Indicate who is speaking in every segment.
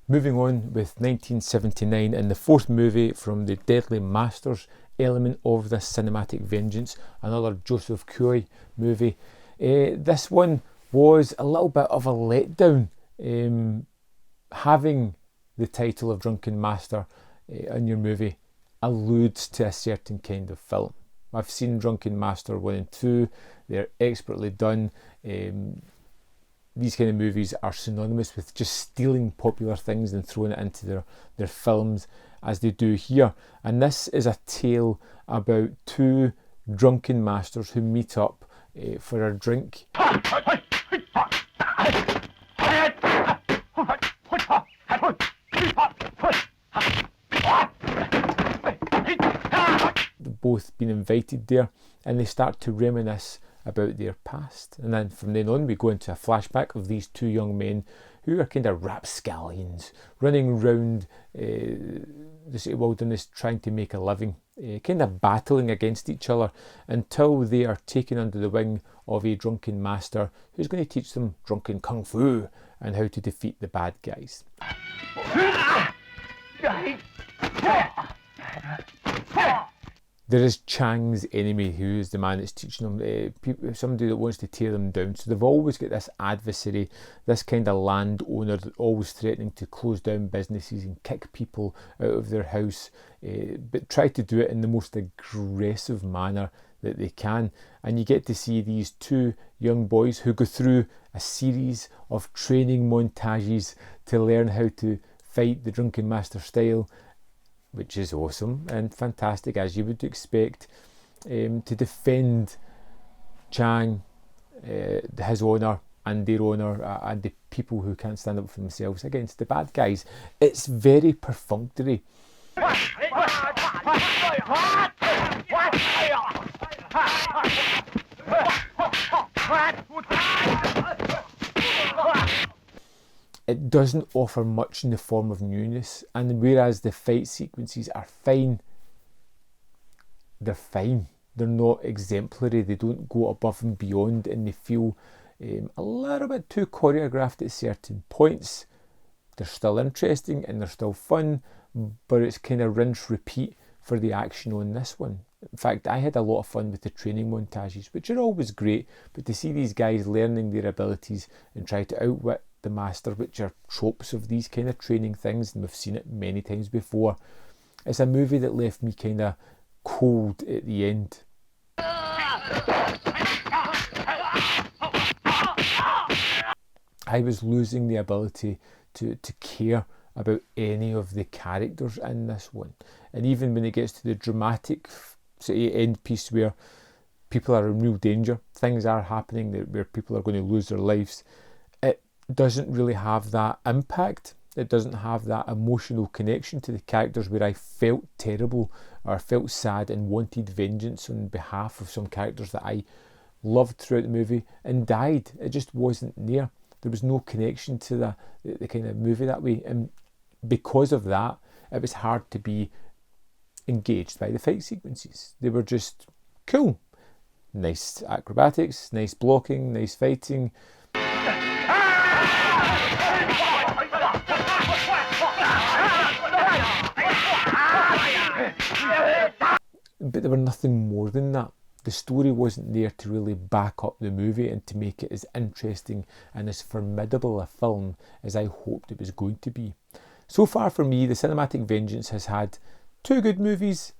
Speaker 1: Moving on with 1979 and the fourth movie from the Deadly Masters element of this cinematic vengeance, another Joseph Coy movie. This one was a little bit of a letdown, having the title of Drunken Master in your movie alludes to a certain kind of film. I've seen Drunken Master 1 and 2, they're expertly done. These kind of movies are synonymous with just stealing popular things and throwing it into their films, as they do here. And this is a tale about two drunken masters who meet up for a drink. They've both been invited there, and they start to reminisce about their past. And then from then on we go into a flashback of these two young men who are kind of rapscallions running around the city wilderness trying to make a living, kind of battling against each other until they are taken under the wing of a drunken master who's going to teach them drunken kung fu and how to defeat the bad guys. There is Chang's enemy, who is the man that's teaching them, somebody that wants to tear them down. So they've always got this adversary, this kind of landowner that always threatening to close down businesses and kick people out of their house, but try to do it in the most aggressive manner that they can. And you get to see these two young boys who go through a series of training montages to learn how to fight the Drunken Master style, which is awesome and fantastic, as you would expect, to defend Chang, his honour and their honour, and the people who can't stand up for themselves against the bad guys. It's very perfunctory. It doesn't offer much in the form of newness, and whereas the fight sequences are fine, they're fine. They're not exemplary, they don't go above and beyond, and they feel a little bit too choreographed at certain points. They're still interesting and they're still fun, but it's kind of rinse repeat for the action on this one. In fact, I had a lot of fun with the training montages, which are always great, but to see these guys learning their abilities and try to outwit the master, which are tropes of these kind of training things, and we've seen it many times before, it's a movie that left me kind of cold at the end. I was losing the ability to care about any of the characters in this one. And even when it gets to the dramatic end piece where people are in real danger, things are happening where people are going to lose their lives, it doesn't really have that impact. It doesn't have that emotional connection to the characters where I felt terrible or felt sad and wanted vengeance on behalf of some characters that I loved throughout the movie and died. It just wasn't there. There was no connection to the kind of movie that way, and because of that, it was hard to be engaged by the fight sequences. They were just cool. Nice acrobatics, nice blocking, nice fighting. But there were nothing more than that. The story wasn't there to really back up the movie and to make it as interesting and as formidable a film as I hoped it was going to be. So far for me, the Cinematic Vengeance has had two good movies,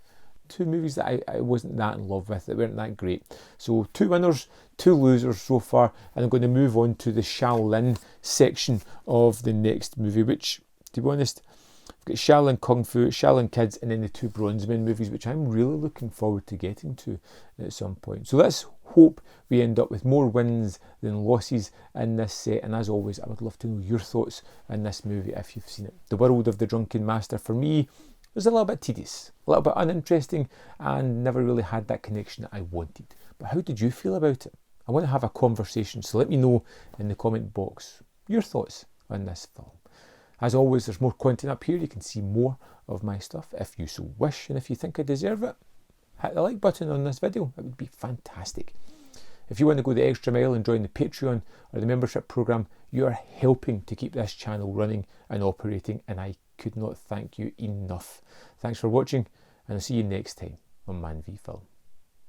Speaker 1: two movies that I wasn't that in love with, that weren't that great. So 2 winners, 2 losers so far, and I'm going to move on to the Shaolin section of the next movie, which, to be honest, I've got Shaolin Kung Fu, Shaolin Kids, and then the 2 Bronzemen movies, which I'm really looking forward to getting to at some point. So let's hope we end up with more wins than losses in this set, and as always, I would love to know your thoughts on this movie if you've seen it. The world of the Drunken Master, for me, was a little bit tedious, a little bit uninteresting, and never really had that connection that I wanted. But how did you feel about it? I want to have a conversation, so let me know in the comment box your thoughts on this film. As always, there's more content up here. You can see more of my stuff if you so wish, and if you think I deserve it, hit the like button on this video. It would be fantastic. If you want to go the extra mile and join the Patreon or the membership program, you are helping to keep this channel running and operating, and I could not thank you enough. Thanks for watching, and I'll see you next time on Man v Film.